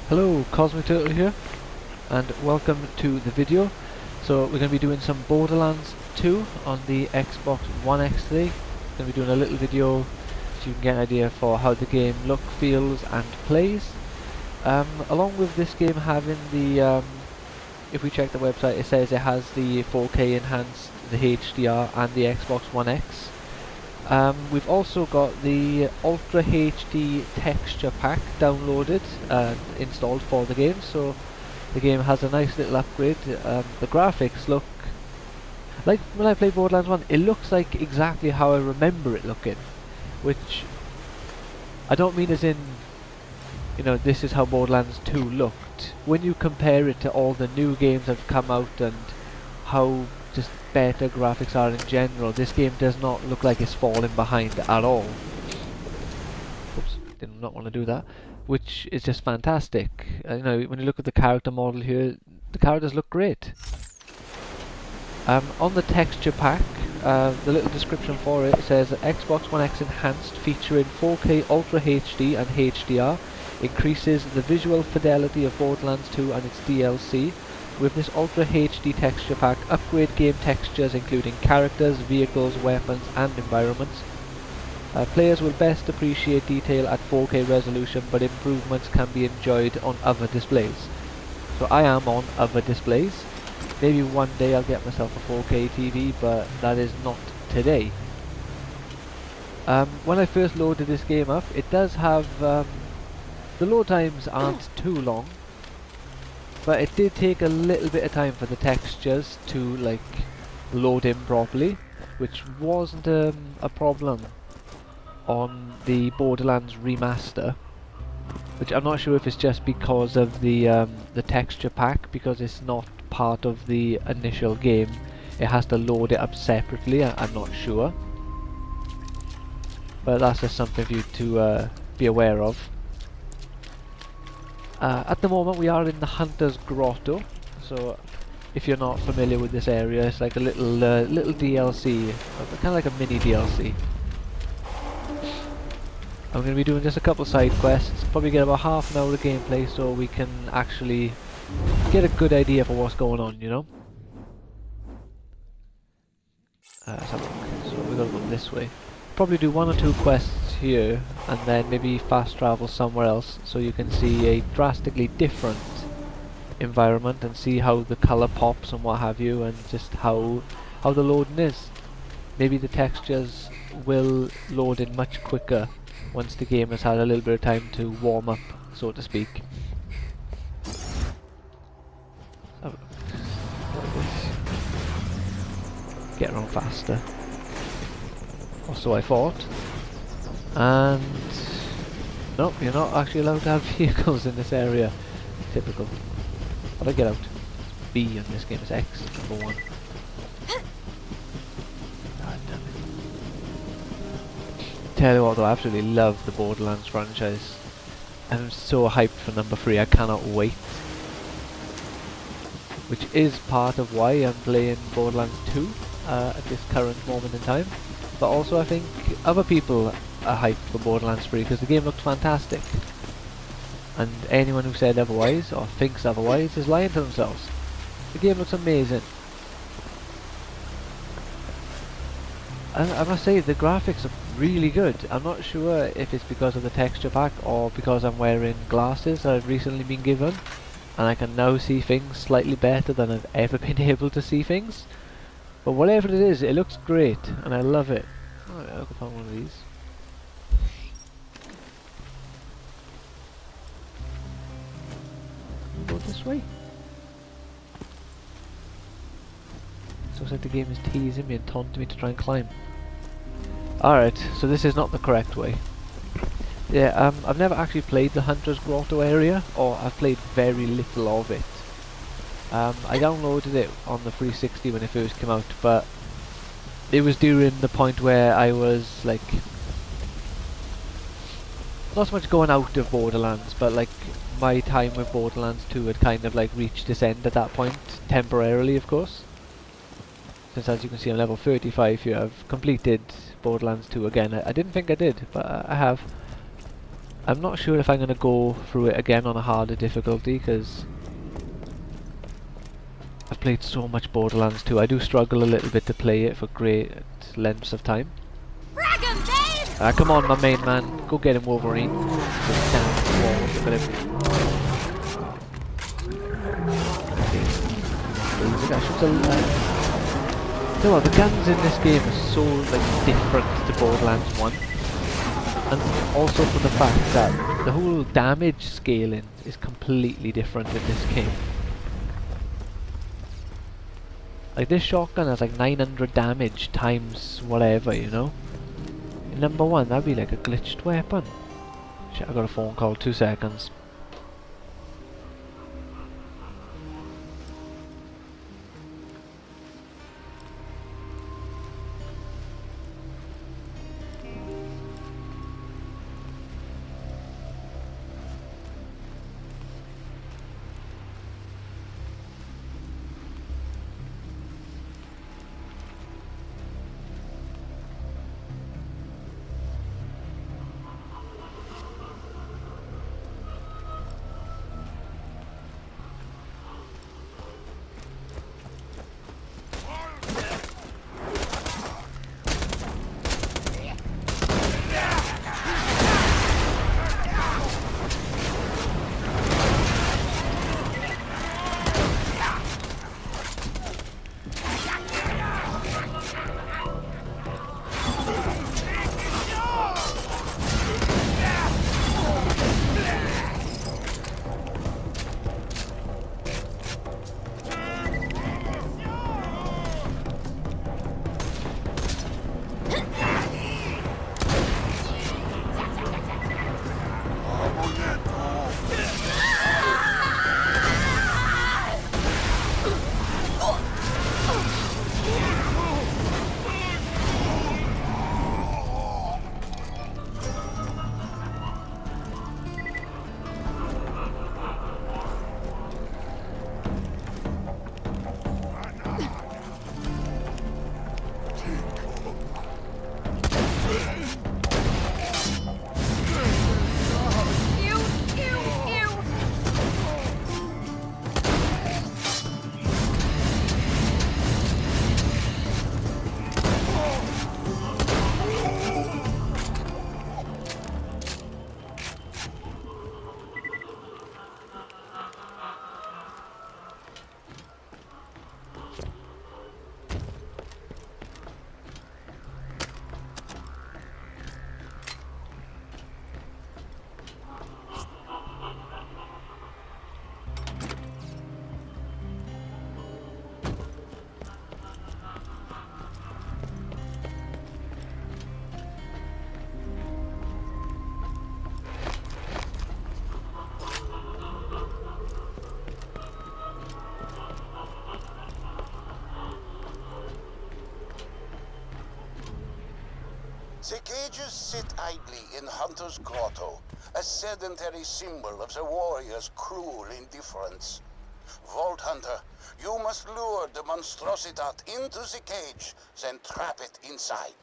Hello, Cosmic Turtle here, and welcome to the video. So we're going to be doing some Borderlands 2 on the Xbox One X today. Going to be doing a little video so you can get an idea for how the game looks, feels and plays. Along with this game having the, if we check the website, it says it has the 4K enhanced, the HDR and the Xbox One X. We've also got the Ultra HD texture pack downloaded and installed for the game, so the game has a nice little upgrade. The graphics look like when I played Borderlands 1, it looks like exactly how I remember it looking, which I don't mean as in, you know, this is how Borderlands 2 looked. When you compare it to all the new games that have come out and how just better graphics are in general, this game does not look like it's falling behind at all. Oops, did not want to do that. Which is just fantastic. You know, when you look at the character model here, the characters look great. On the texture pack, the little description for it says Xbox One X enhanced, featuring 4K Ultra HD and HDR, increases the visual fidelity of Borderlands 2 and its DLC. With this Ultra HD texture pack, upgrade game textures including characters, vehicles, weapons and environments. Players will best appreciate detail at 4K resolution, but improvements can be enjoyed on other displays. So I am on other displays. Maybe one day I'll get myself a 4K TV, but that is not today. When I first loaded this game up, it does have, the load times aren't too long, but it did take a little bit of time for the textures to like load in properly, which wasn't a problem on the Borderlands remaster, which I'm not sure if it's just because of the texture pack, because it's not part of the initial game. It has to load it up separately. I'm not sure, but that's just something for you to be aware of. At the moment we are in the Hunter's Grotto, so if you're not familiar with this area, it's like a little DLC, kind of like a mini DLC. I'm going to be doing just a couple side quests, probably get about half an hour of gameplay so we can actually get a good idea for what's going on, you know? Let's have a look. So we're going to go this way. Probably do one or two quests here and then maybe fast travel somewhere else so you can see a drastically different environment and see how the colour pops and what have you, and just how the loading is. Maybe the textures will load in much quicker once the game has had a little bit of time to warm up, so to speak. Get around faster. Or so I thought. And no, you're not actually allowed to have vehicles in this area. Typical. How do I get out? It's B in this game, is X, number 1. God damn it. Tell you what though, I absolutely love the Borderlands franchise. I'm so hyped for number 3, I cannot wait. Which is part of why I'm playing Borderlands 2 at this current moment in time. But also I think other people are hyped for Borderlands 3 because the game looks fantastic. And anyone who said otherwise, or thinks otherwise, is lying to themselves. The game looks amazing. And I must say, the graphics are really good. I'm not sure if it's because of the texture pack or because I'm wearing glasses that I've recently been given, and I can now see things slightly better than I've ever been able to see things. But whatever it is, it looks great, and I love it. Oh, yeah, I can find one of these. Go this way. So it's like the game is teasing me and taunting me to try and climb. Alright, so this is not the correct way. Yeah, I've never actually played the Hunter's Grotto area, or I've played very little of it. I downloaded it on the 360 when it first came out, but it was during the point where I was like, not so much going out of Borderlands, but like my time with Borderlands 2 had kind of like reached its end at that point, temporarily of course. Since as you can see I'm level 35 here, I've completed Borderlands 2 again. I didn't think I did, but I have. I'm not sure if I'm going to go through it again on a harder difficulty, because I've played so much Borderlands 2. I do struggle a little bit to play it for great lengths of time. Come on, my main man. Go get him, Wolverine. Just stand on the wall. Look at him. You know what, the guns in this game are so like different to Borderlands 1. And also from the fact that the whole damage scaling is completely different in this game. Like this shotgun has like 900 damage times whatever, you know? In number 1 that'd be like a glitched weapon. Shit, I got a phone call, 2 seconds. The cages sit idly in Hunter's Grotto, a sedentary symbol of the warrior's cruel indifference. Vault Hunter, you must lure the monstrositat into the cage, then trap it inside.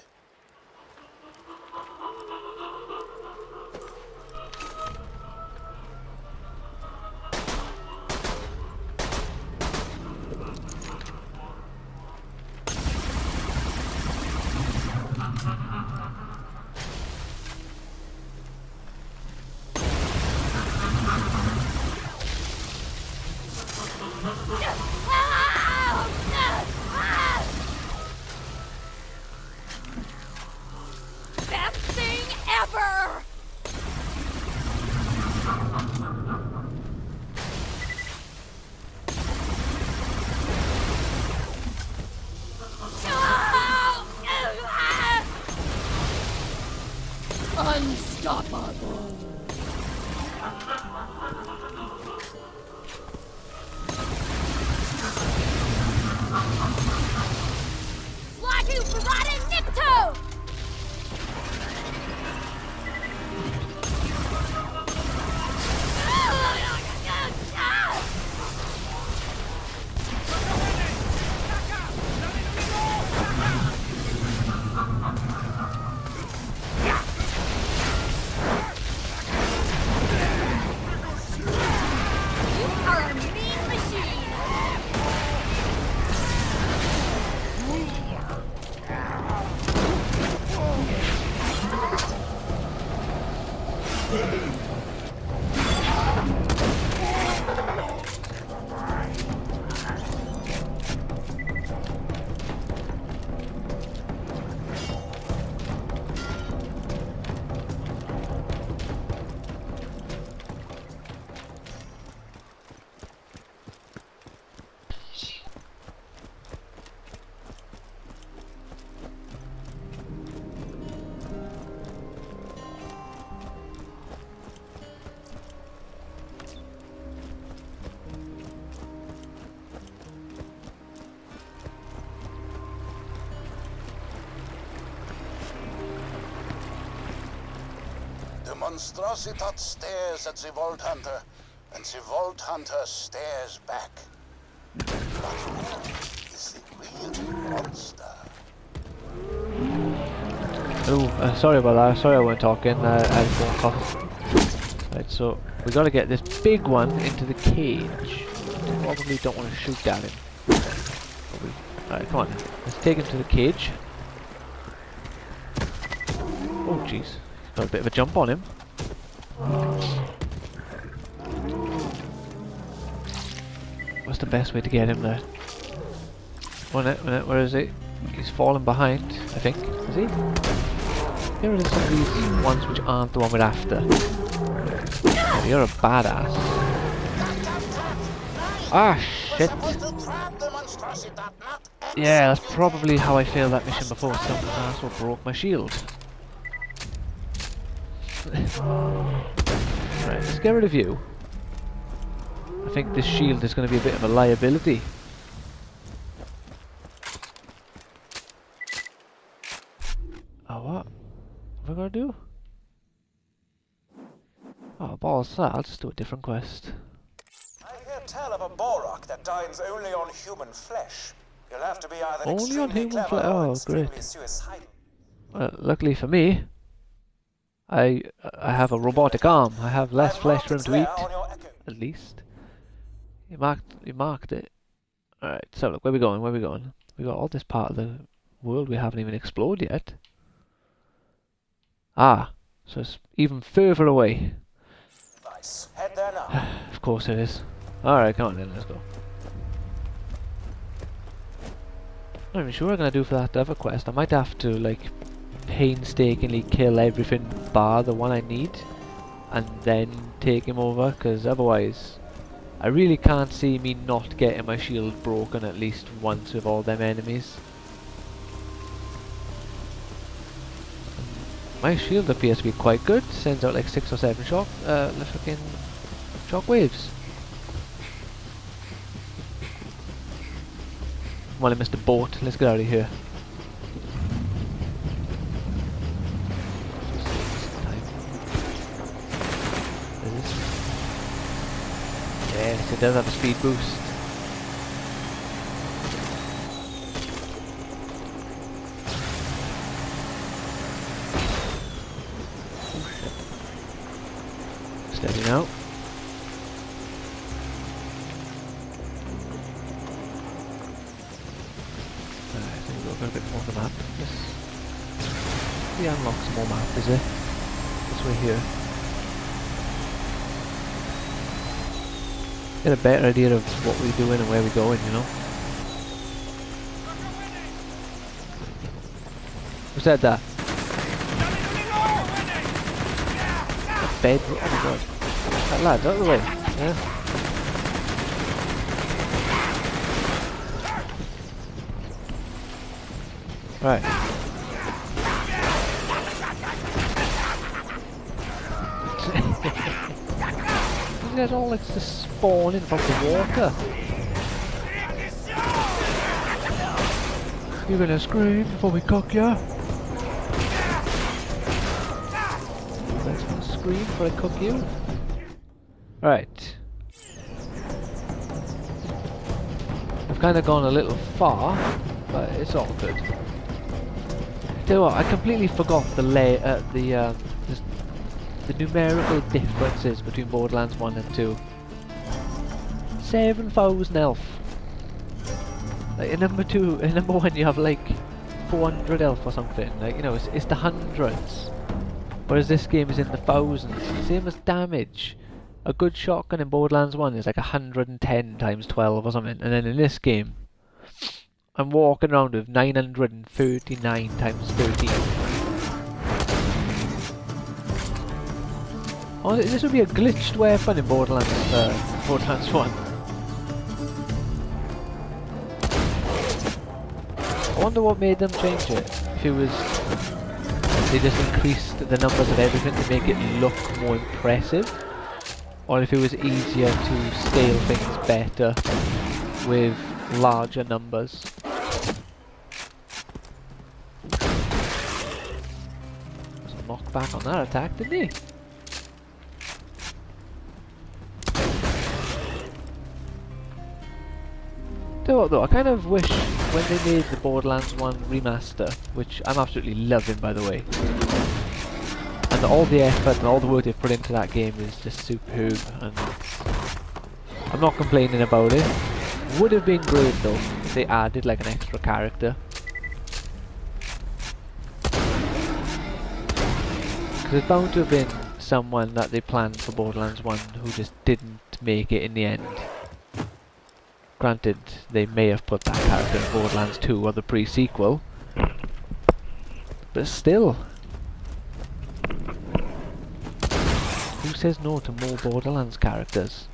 Best thing ever! Unstoppable! monstrositat stares at the Vault Hunter, and the Vault Hunter stares back. But who is the real monster? Oh, sorry about that. Sorry I weren't talking. I had a phone call. Right, so we got to get this big one into the cage. Probably don't want to shoot at him. Alright, come on. Let's take him to the cage. Oh, jeez. Got a bit of a jump on him. What's the best way to get him there? One minute, where is he? He's falling behind, I think. Is he? Here are some of these ones which aren't the one we're after. Oh, you're a badass. Ah, shit. Yeah, that's probably how I failed that mission before. Some asshole broke my shield. Right, let's get rid of you. I think this shield is going to be a bit of a liability. Oh, what? What have I got to do? Oh, balls that. I'll just do a different quest. I hear tell of a Borok that dines only on human flesh. You'll have to be either Only on extremely human clever flesh? or Oh, extremely great. suicidal. Well, luckily for me, I have a robotic arm. I have less I've flesh marked for him its to lair eat, on your echo. at least. You marked it. Alright, so look, where we going, where we going? We got all this part of the world we haven't even explored yet. Ah, so it's even further away. Nice. Head there now. Of course it is. Alright, come on then, let's go. Not even sure what I'm gonna do for that other quest. I might have to, like, painstakingly kill everything bar the one I need, and then take him over, because otherwise I really can't see me not getting my shield broken at least once with all them enemies. My shield appears to be quite good, sends out like 6 or 7 fucking shock waves. Come on, Mr. Boat, let's get out of here. Yes, it does have a speed boost. Steady now. I think we've got a bit more of the map. We unlock some more map, is it? This way here. Get a better idea of what we're doing and where we're going, you know? Who said that? Bed. Oh my god. That lad's out of the way. Yeah. Right. You guys all like to spawn in from the water. You're gonna scream before we cook ya? Let's gonna scream before I cook you. Right. I've kind of gone a little far, but it's all good. Tell you what, I completely forgot the numerical differences between Borderlands 1 and 2. 7,000 health. Like in number 2, in number 1 you have like 400 health or something. Like, you know, it's the hundreds. Whereas this game is in the thousands. Same as damage. A good shotgun in Borderlands 1 is like 110 times 12 or something. And then in this game, I'm walking around with 939 times 13. Oh, this would be a glitched weapon in Borderlands 1. I wonder what made them change it. If it was... they just increased the numbers of everything to make it look more impressive. Or if it was easier to scale things better with larger numbers. There's a knockback on that attack, didn't he? Tell you what though, I kind of wish when they made the Borderlands 1 remaster, which I'm absolutely loving by the way, and all the effort and all the work they've put into that game is just superb, and I'm not complaining about it. Would have been great though if they added like an extra character. Because there's bound to have been someone that they planned for Borderlands 1 who just didn't make it in the end. Granted, they may have put that character in Borderlands 2 or the pre-sequel, but still. Who says no to more Borderlands characters?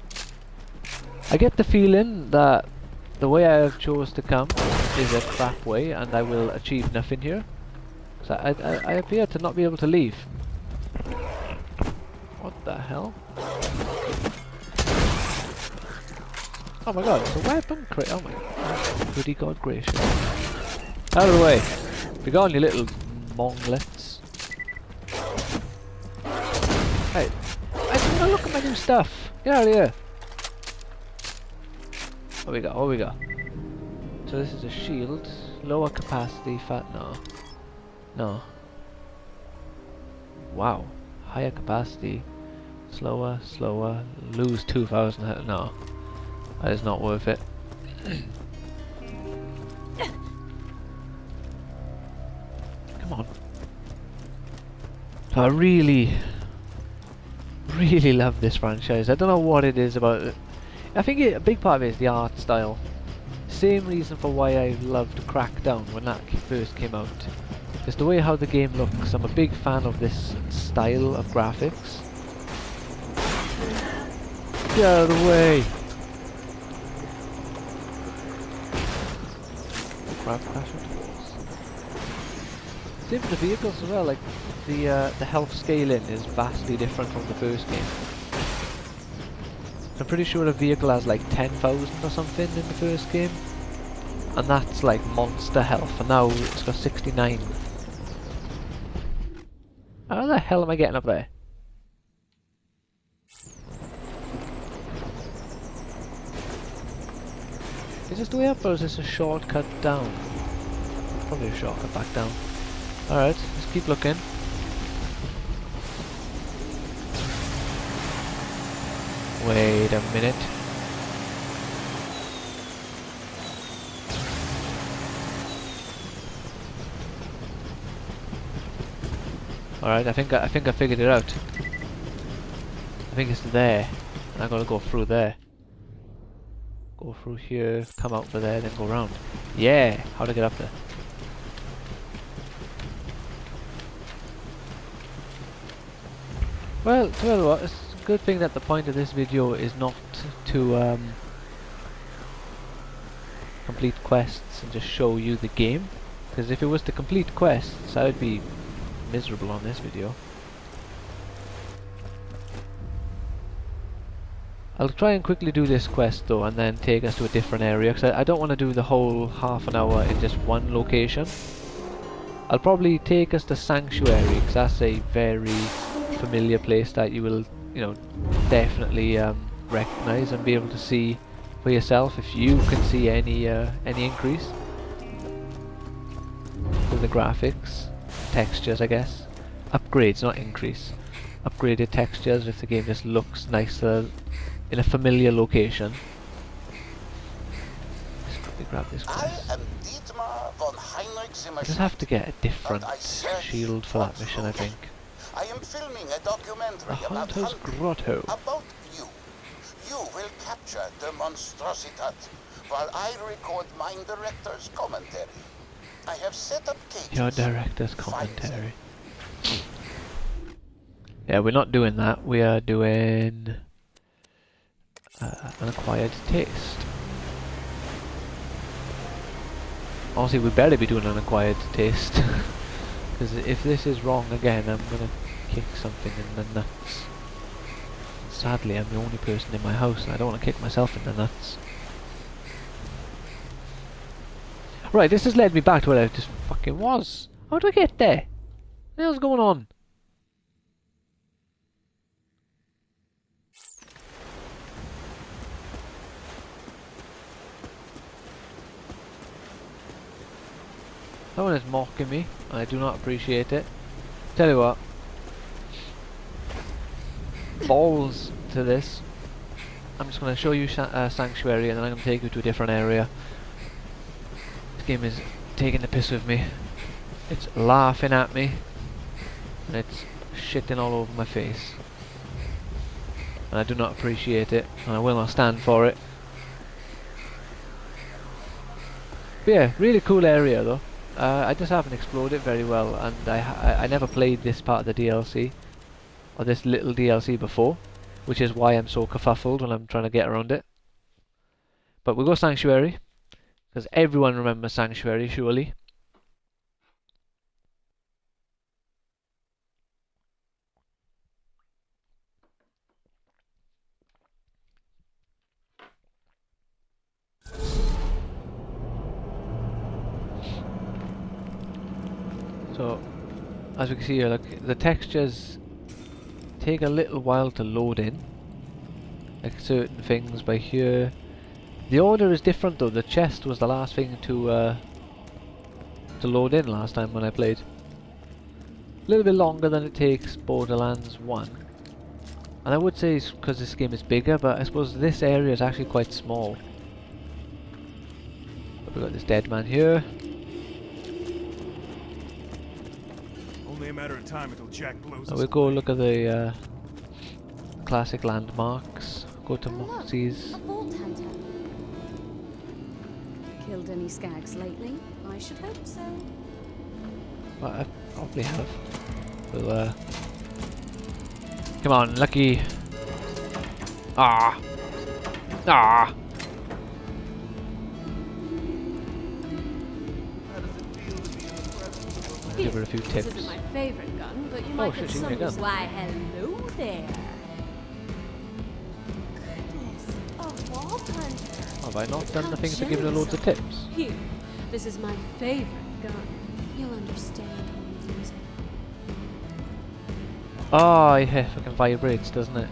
I get the feeling that the way I have chose to come is a crap way and I will achieve nothing here. So I appear to not be able to leave. What the hell? Oh my god, it's a weapon crate. Oh my god, goody god gracious. Out of the way. Be gone, you little monglets. Hey, I just want to look at my new stuff. Get out of here. What we got? What we got? So this is a shield. Lower capacity, no. Wow. Higher capacity. Slower, lose 2,000, no. That is not worth it. Come on. So I really love this franchise. I don't know what it is about it. I think a big part of it is the art style. Same reason for why I loved Crackdown when that first came out. Just the way how the game looks. I'm a big fan of this style of graphics. Get out of the way! Crap, crash into walls. Same with the vehicles as well, like the health scaling is vastly different from the first game. I'm pretty sure a vehicle has like 10,000 or something in the first game. And that's like monster health, and now it's got 69. How the hell am I getting up there? Is this the way up or is this a shortcut down? Probably a shortcut back down. Alright, let's keep looking. Wait a minute. Alright, I think I figured it out. I think it's there. And I gotta go through there. Go through here, come out for there, then go round. Yeah! How to get up there? Well, tell you what, it's a good thing that the point of this video is not to complete quests and just show you the game. Because if it was to complete quests, I would be miserable on this video. I'll try and quickly do this quest though and then take us to a different area because I don't want to do the whole half an hour in just one location. I'll probably take us to Sanctuary because that's a very familiar place that you will, you know, definitely recognize and be able to see for yourself if you can see any increase in the graphics, textures I guess. Upgrades, not increase. Upgraded textures if the game just looks nicer in a familiar location. Let's quickly grab this quest. I just have to get a different shield for that mission, I think. I am filming a documentary The Hunter's Grotto. about you. You will capture the monstrositat while I record my director's commentary. I have set up cages. Your director's commentary. Yeah, we're not doing that. We are doing an acquired taste. Honestly, we better be doing an acquired taste. Because if this is wrong again, I'm gonna kick something in the nuts. Sadly, I'm the only person in my house and I don't want to kick myself in the nuts. Right, this has led me back to where I just fucking was. How do I get there? What the hell's going on? Someone is mocking me, and I do not appreciate it. Tell you what. Balls to this. I'm just going to show you Sanctuary, and then I'm going to take you to a different area. This game is taking the piss with me. It's laughing at me, and it's shitting all over my face. And I do not appreciate it, and I will not stand for it. But yeah, really cool area though. I just haven't explored it very well, and I never played this part of the DLC, or this little DLC before, which is why I'm so kerfuffled when I'm trying to get around it. But we'll go Sanctuary, because everyone remembers Sanctuary, surely. So, as we can see here, look, the textures take a little while to load in. Like certain things by here. The order is different though. The chest was the last thing to load in last time when I played. A little bit longer than it takes Borderlands 1. And I would say it's because this game is bigger, but I suppose this area is actually quite small. But we've got this dead man here. Only a matter of time until Jack blows. We'll go look at the classic landmarks. Go to Moxie's. A vault hunter. Killed any skags lately? I should hope so. Well, I probably have. We'll, come on, Lucky. Ah. Ah. Give her a few tips. This isn't my favorite gun, but you might get she's some got a gun. use. Why, hello there. Goodness, a vault hunter. Have I not done the things to How give her loads of tips? Here, this is my favorite gun. You'll understand when you use it. Oh, yeah, fucking vibrates, doesn't it?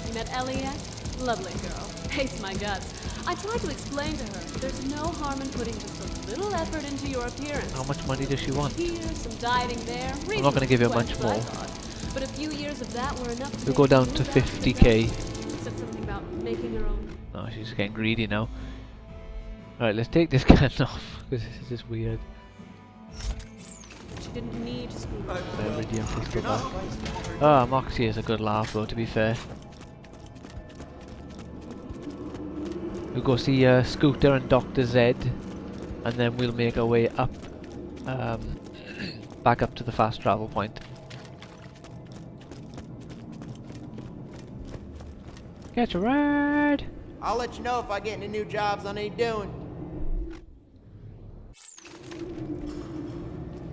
You met Ellie yet? Lovely girl. Hates my guts. I tried to explain to her there's no harm in putting just a little effort into your appearance. How much money does she want? Here, some dieting there. I'm not going to give her much reasonable more. quest, I thought. But a few years of that were enough to We'll go down to 50k. Said something about making her own. Oh, she's getting greedy now. Alright, let's take this gun off, because this is just weird. She didn't need school. Iridium pistol back. Ah, Moxie is a good laugh though, to be fair. We'll go see Scooter and Dr. Z, and then we'll make our way up, back up to the fast travel point. Catch a ride! I'll let you know if I get any new jobs I need doing.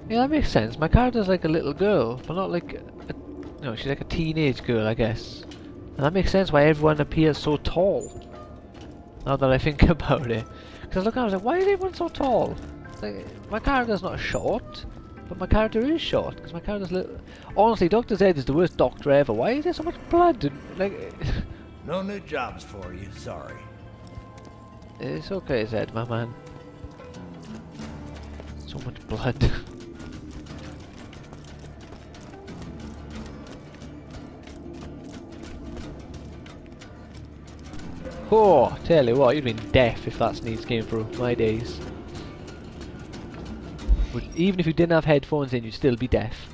Yeah, that makes sense. My character's like a little girl, but not like a, no, she's like a teenage girl, I guess. And that makes sense why everyone appears so tall. Now that I think about it. Because I look at it, I was like, why is everyone so tall? Like, my character's not short, but my character is short, because my character's little. Honestly, Dr. Z is the worst doctor ever. Why is there so much blood? And, like, No new jobs for you, sorry. it's okay, Zed, my man. So much blood. Oh, tell you what, you'd been deaf if that sneeze came through. My days. But even if you didn't have headphones in, you'd still be deaf.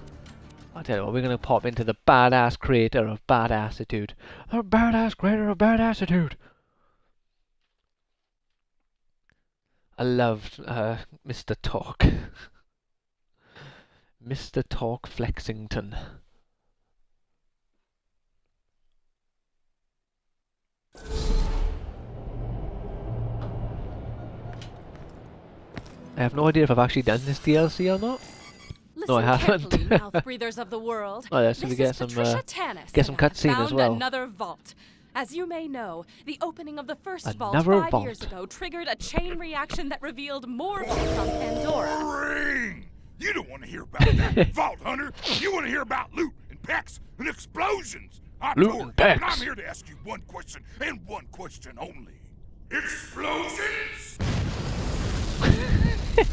I tell you what, we're gonna pop into the badass creator of bad attitude. The badass creator of bad attitude. I loved Mr. Talk. Mr. Talk Flexington. I have no idea if I've actually done this DLC or not. No, I haven't. Carefully, mouth breathers of the world. Oh, yeah, so we get some cutscene as well. Another vault. As you may know, the opening of the first vault Another 5 vault. years ago triggered a chain reaction that revealed more vaults on Pandora. Ring! You don't want to hear about that, Vault Hunter. You want to hear about loot and packs and explosions. I'm Loot Tor, and packs. and I'm here to ask you one question and one question only. Explosions?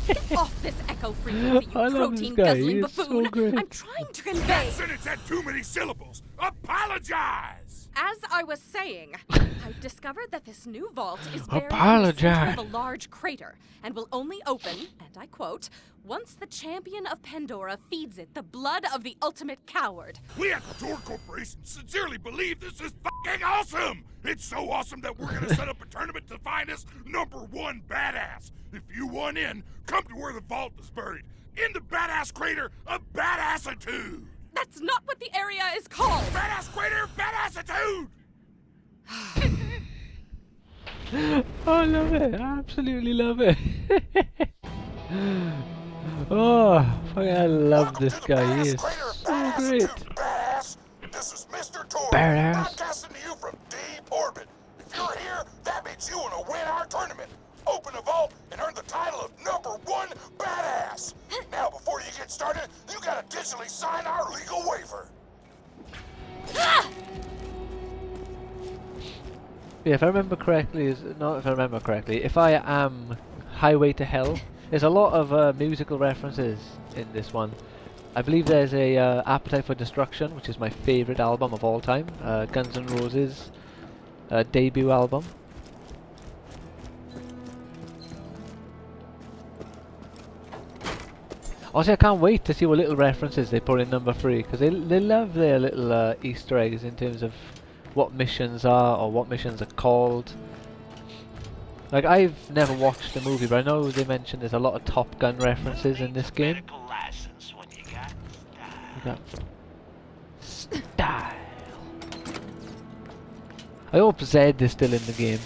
Get off this echo frequency, you I love this protein guy. guzzling He is buffoon! so great. I'm trying to convey. That sentence had too many syllables. Apologize! As I was saying, I've discovered that this new vault is buried in the Apologize. center of a large crater and will only open, and I quote, once the champion of Pandora feeds it the blood of the ultimate coward. We at the Tor Corporation sincerely believe this is fucking awesome! It's so awesome that we're gonna set up a tournament to find us #1 badass. If you want in, come to where the vault is buried. In the badass crater of badassitude! That's not what the area is called! Badass crater of badassitude! I love it. I absolutely love it. Oh, fucking I love this guy. He is so great. Badass. This is Mr. Tor, Badass. broadcasting to you from deep orbit. If you're here, that means you want to win our tournament. Open a vault and earn the title of #1 badass. Now, before you get started, you gotta digitally sign our legal waiver. Yeah, if I remember correctly, if I am Highway to Hell, there's a lot of musical references in this one. I believe there's a Appetite for Destruction, which is my favourite album of all time, Guns N' Roses debut album. Also, I can't wait to see what little references they put in number 3, because they love their little Easter eggs in terms of what missions are, or what missions are called. Like, I've never watched the movie, but I know they mentioned there's a lot of Top Gun references in this game. You got style. I hope Zed is still in the game.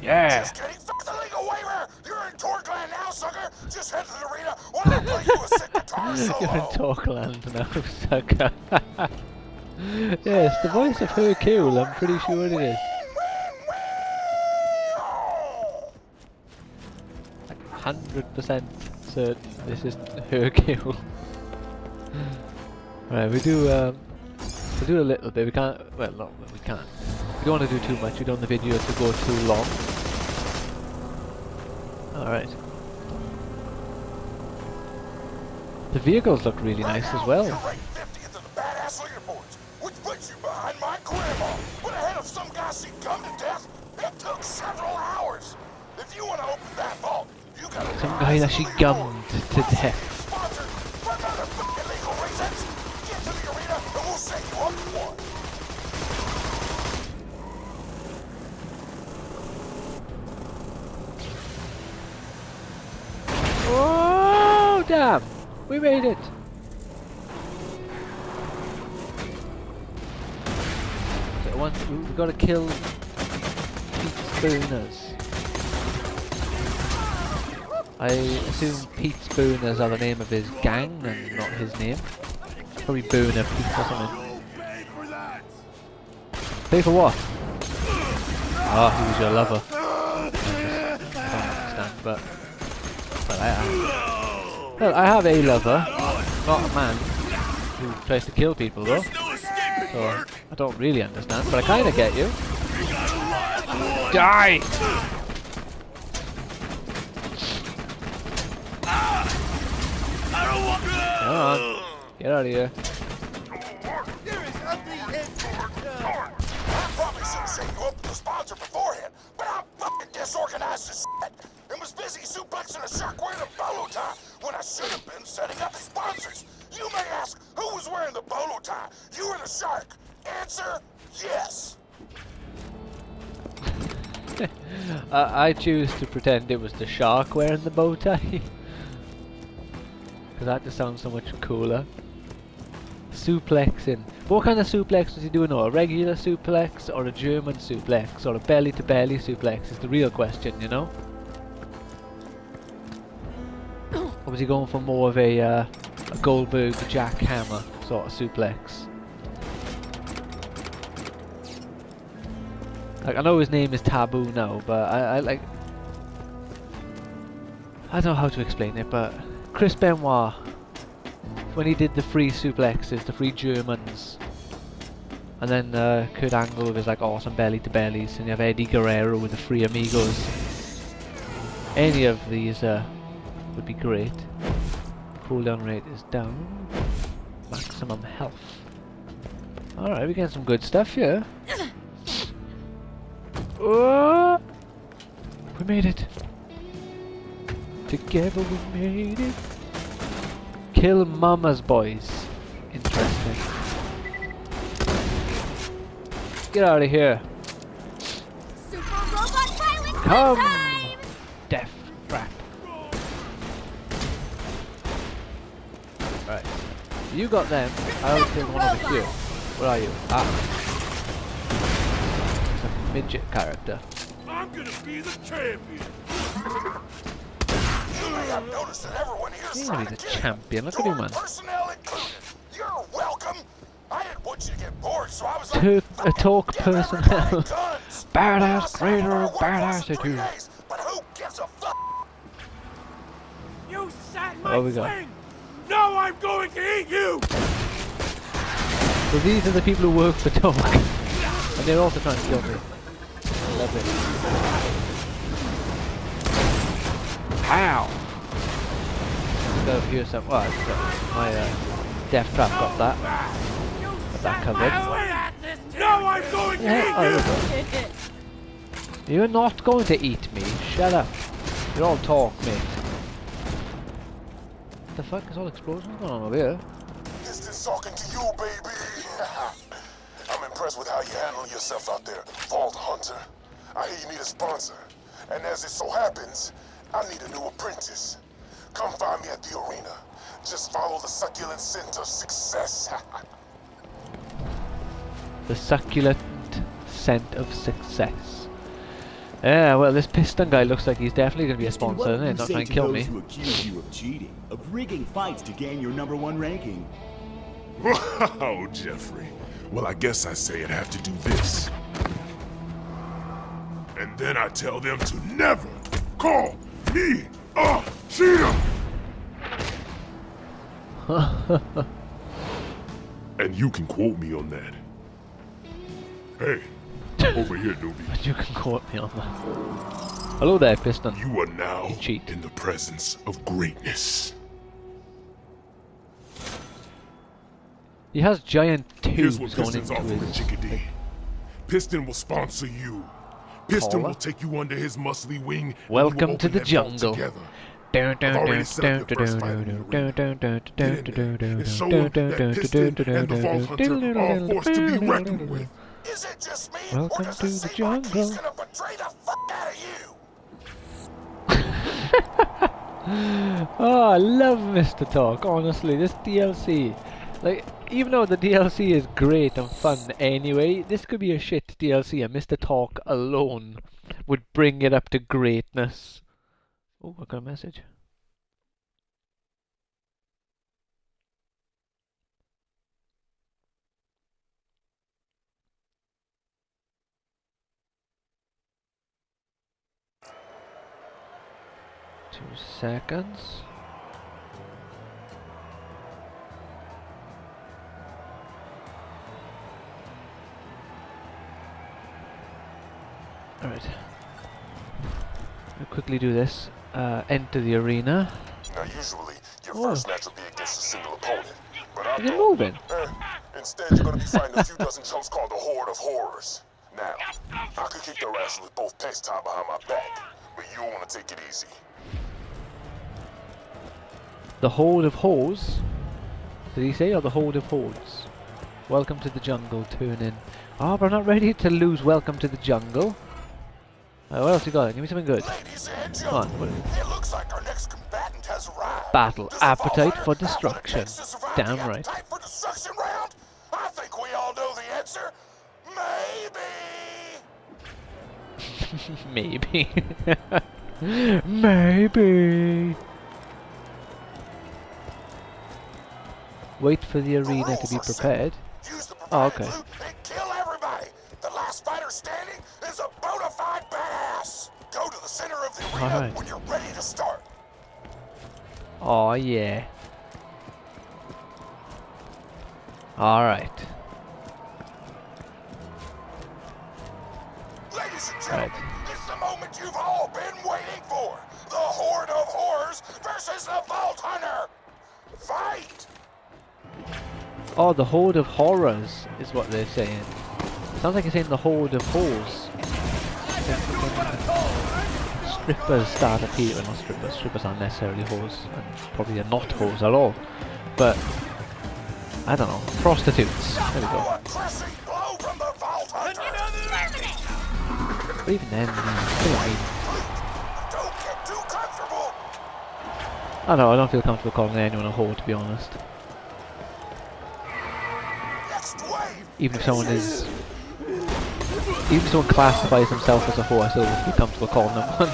Yeah! Just kidding. Fuck the legal waiver. You're in Torgland now, sucker. Just head to the arena while I play you a sick guitar solo. You're in Talkland now, sucker. Yes, the voice of Hercule, I'm pretty sure it is. Like 100% certain this is Hercule. Right, we do a little bit. We can't. Well, no, we can't. We don't want to do too much. We don't want the video to go too long. All right. The vehicles look really nice as well. You're ranked 50th in the badass leaderboards, which puts you behind my grandma, but ahead of some guy she gummed to death. It took several hours. If you want to open that vault, you gotta. Some guy that she gummed to death. Sponsored for another fucking legal reasons. Get to the arena and we'll set you up for one. Oh damn! We made it. So we got to kill Pete Spooners. I assume Pete Spooners are the name of his gang and not his name. Probably Booner Pete or something. Pay for what? Oh, he was your lover. I can't understand, but I have a lover, not a man who tries to kill people though. So I don't really understand, but I kind of get you. Die! Come on, get out of here. I probably should have set you up with a sponsor beforehand, but I'm fucking disorganized as shit and was busy suplexing a shark wearing a bolo tie when I should have been setting up sponsors. You may ask, who was wearing the bolo tie? You or the shark? Answer, yes. I choose to pretend it was the shark wearing the bow tie. Because that just sounds so much cooler. Suplexing. What kind of suplex was he doing? A regular suplex or a German suplex or a belly to belly suplex is the real question, you know? Or was he going for more of a Goldberg jackhammer sort of suplex? Like, I know his name is Taboo now, but I like... I don't know how to explain it, but Chris Benoit, when he did the free suplexes, the free Germans, And then Kurt Angle with his like awesome belly to bellies, and you have Eddie Guerrero with the Three Amigos. Any of these would be great. Cooldown rate is down. Maximum health. Alright, we get some good stuff here. Oh! We made it. Together we made it. Kill Mama's boys. Interesting. Get out of here. Super robot pilot Come! time! Death trap. Right. You got them. I'll kill one over here. Where are you? Ah. It's a midget character. I'm gonna be the champion. I've noticed that everyone here's He's trying gonna be to the get it. champion. Look at Your him, man. personnel included. You're welcome. I didn't want you to get bored, so I was like, A talk give everybody personnel. guns. Badass, I'll greater, work for badass us in 3 attitude. days, but who gives a fuck? You sat in What we got? Now I'm going to eat you. So these are the people who work for Talk. And they're also trying to kill me. Love it. Ow! Let's go here some. Well, my death trap got that. Got that covered. Now I'm going to Yeah, oh, look. You're not going to eat me. Shut up. You're all talk, mate. What the fuck is all explosions going on over here? Just talking to you, baby. I'm impressed with how you handle yourself out there, Vault Hunter. I hear you need a sponsor, and as it so happens, I need a new apprentice. Come find me at the arena. Just follow the succulent scent of success. The succulent scent of success. Yeah, well, this piston guy looks like he's definitely going to be a sponsor, isn't he? Not trying to kill me. Who accuse you of cheating, of rigging fights to gain your #1 ranking? Wow, Jeffrey. Well, I guess I say I'd have to do this. And then I tell them to never call me a cheater! And you can quote me on that. Hey, over here, newbie. But you can quote me on that. Hello there, piston. You are now You cheat. in the presence of greatness. He has giant Here's tubes what going Piston's into offering, his... Chickadee. Piston will sponsor you. Piston Collar? will take you under his muscly wing. and we will Welcome to open the that vault jungle. together. Dun, dun, I've already dun, set dun, up your first fight in the dun, arena. dun, dun, Get in there and show him that Piston and the Vault Hunter are a force to be reckoned with. Is it just me, Welcome or does to it the seem like jungle. he's gonna betray the fuck out of you? Oh, I love Mr. Talk, honestly. This DLC, like, even though the DLC is great and fun anyway, this could be a shit DLC and Mr. Talk alone would bring it up to greatness. Oh, I got a message. Two seconds. Alright. I'll quickly do this. Enter the arena. Now, usually, your Oh. first match will be against a single opponent. But I You're thought, moving. instead, you're gonna be fighting a few dozen chumps called the Horde of Horrors. Now, I could kick their asses with both pecs tied behind my back, but you'll want to take it easy. The Horde of Whores? Did he say? Or the Horde of Hordes? Welcome to the jungle, tune in. Oh, but I'm not ready to lose Welcome to the Jungle. What else you got? Give me something good. Ladies and Come on. gentlemen, it looks like our next combatant has arrived. Battle Does the Vault appetite Hunter for have what it destruction. takes to survive Damn the right. appetite for destruction round? I think we all know the answer. Maybe. Maybe. Maybe. Wait for the arena to be prepared. Use the Oh, provided okay. loot and kill everybody. The last fighter standing is a bona fide badass. Go to the center of the arena Alright. when you're ready to start. Oh yeah. Alright. gentlemen, it's the moment you've all been waiting for. The Horde of Horrors versus the Vault Hunter. Fight! Oh, the Horde of Horrors is what they're saying. Sounds like you're saying the Horde of Whores. Strippers start appearing, not strippers. Strippers aren't necessarily whores, and probably are not whores at all. But I don't know, prostitutes. There we go. But even then, still I don't know, I don't feel comfortable calling anyone a whore, to be honest. Even if someone is, even if someone classifies themselves as a whore, I still feel comfortable calling them one.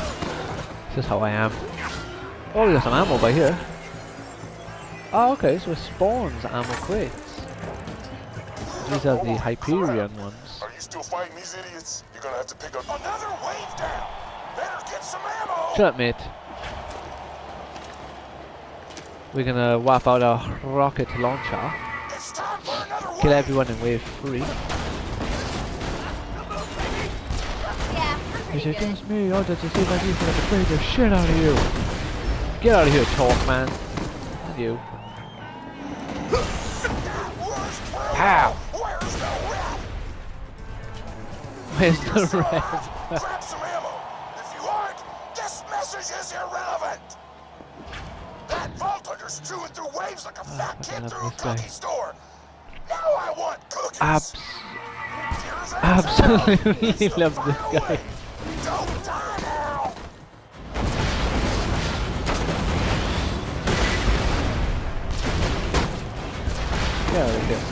It's just how I am. Oh, we got some ammo by here. Oh, okay, so it spawns ammo crates. These are the Hyperion ones. Are you still fighting these idiots? You're gonna have to pick up another wave down. Better get some ammo. Shut up, mate. We're gonna wipe out our rocket launcher. It's time for another Kill wave. everyone in wave 3. Is it just me, or does it seem like he's gonna betray the shit out of you? Get out of here, talk man. And you. Ow! Where's the red? Grab some ammo. If you aren't, this message is irrelevant. That Vault Hunter's chewing through waves like a fat kid through a cookie store. Now I want cookies. Absolutely love this guy. Don't die now. Get out of here.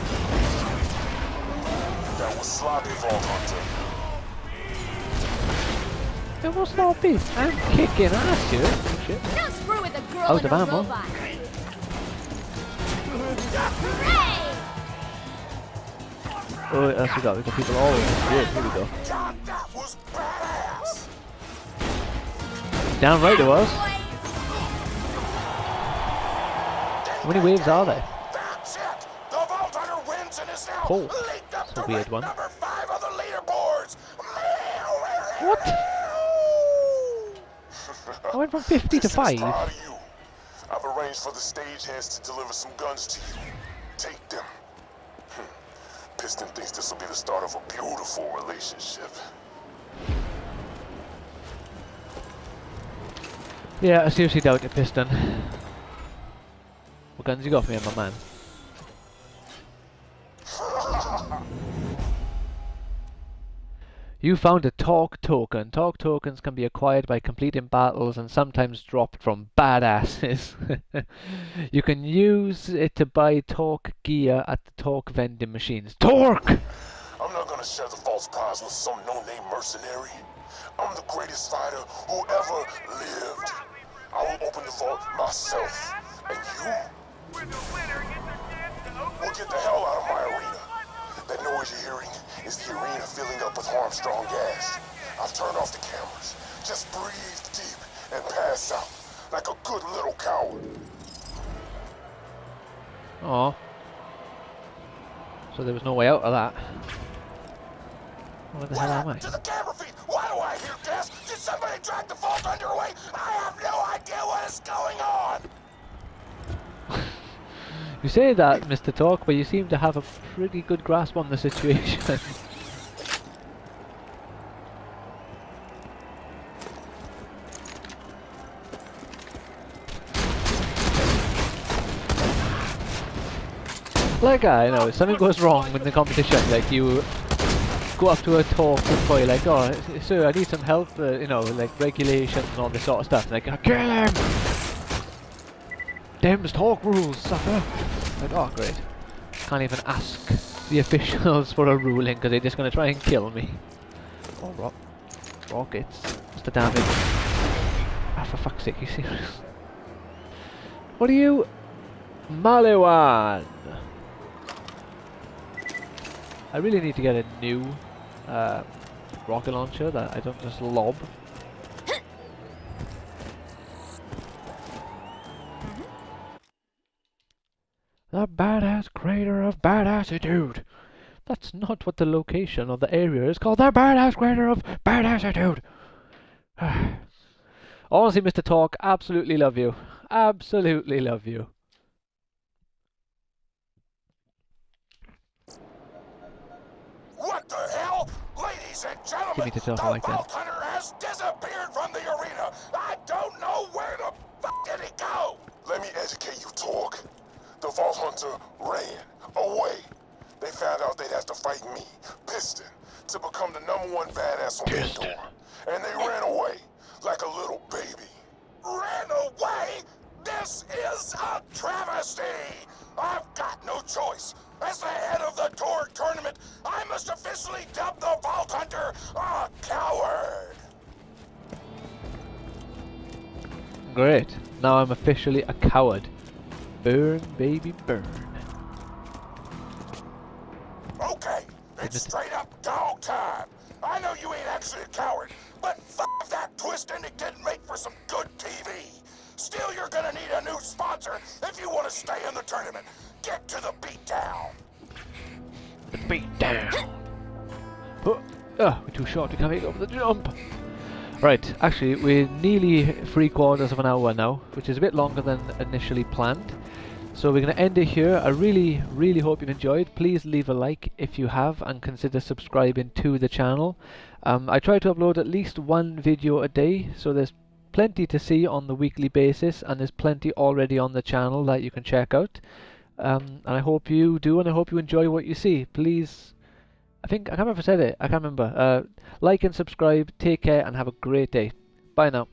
That was sloppy, Vault Hunter. It was sloppy. I'm kicking ass here. Oh, shit. Don't screw with a girl Out and of a ammo. robot. Oh, what else we got? We got people all over here. Here we go. God, that was badass. Down right it was. How many waves are there? That's it. The Vault Hunter wins and is now Oh, linked up that's a to weird rank one. number 5 on the leaderboards. What? I went from 50 to 5. Proud of you. I've arranged for the stagehands to deliver some guns to you. Take them. Piston thinks this will be the start of a beautiful relationship. Yeah, I seriously doubt it, Piston. What guns you got for me, my man? You found a talk token. Talk tokens can be acquired by completing battles and sometimes dropped from badasses. You can use it to buy talk gear at the talk vending machines. Torque! I'm not gonna share the false prize with some no-name mercenary. I'm the greatest fighter who ever lived. I will open the vault myself. And you will get the hell out of my arena. That noise you're hearing is the arena filling up with Armstrong gas. I've turned off the cameras. Just breathe deep and pass out like a good little coward. Oh. So there was no way out of that. Where the hell am I? To the camera feed! Why do I hear gas? Did somebody drag the Vault Hunter away? I have no idea what is going on! You say that, Mr. Talk, but you seem to have a pretty good grasp on the situation. Like, I know, if something goes wrong in the competition, like you go up to a talk employee like, oh, sir, I need some help, you know, like regulations and all this sort of stuff. Like, kill him! Them's talk rules, sucker! Like, oh, great. Can't even ask the officials for a ruling because they're just going to try and kill me. Oh, rockets. What's the damage? Ah, for fuck's sake, you serious? What are you? Maliwan! I really need to get a new rocket launcher that I don't just lob. The badass creator of badassitude. That's not what the location or the area is called. The Birdhouse Crater of Birdassitude. Honestly, Mr. Talk, absolutely love you. Absolutely love you. What the hell? Ladies and Give me gentlemen, the the talk like that. Vault Hunter has disappeared from the arena. I don't know where the fuck did he go? Let me educate you, Torque. The Vault Hunter ran away. They found out they'd have to fight me, Piston, to become the #1 badass on Pandora. And they ran away like a little baby. Ran away? This is a travesty! I've got no choice. As the head of the Torque tournament, I must officially dub the Vault Hunter a coward! Great. Now I'm officially a coward. Burn, baby, burn. Okay, it's straight up dog time. I know you ain't actually a coward, but f that twist ending didn't make for some good TV. Still, you're gonna need a new sponsor if you want to stay in the tournament. Get to the beatdown. The beatdown. Oh, we're too short. We can't make it over the jump. Right, actually, we're nearly 3/4 of an hour now, which is a bit longer than initially planned. So we're going to end it here. I really, really hope you've enjoyed. Please leave a like if you have and consider subscribing to the channel. I try to upload at least one video a day, so there's plenty to see on the weekly basis, and there's plenty already on the channel that you can check out. And I hope you do, and I hope you enjoy what you see. Please, I can't remember if I said it, I can't remember. Like and subscribe, take care, and have a great day. Bye now.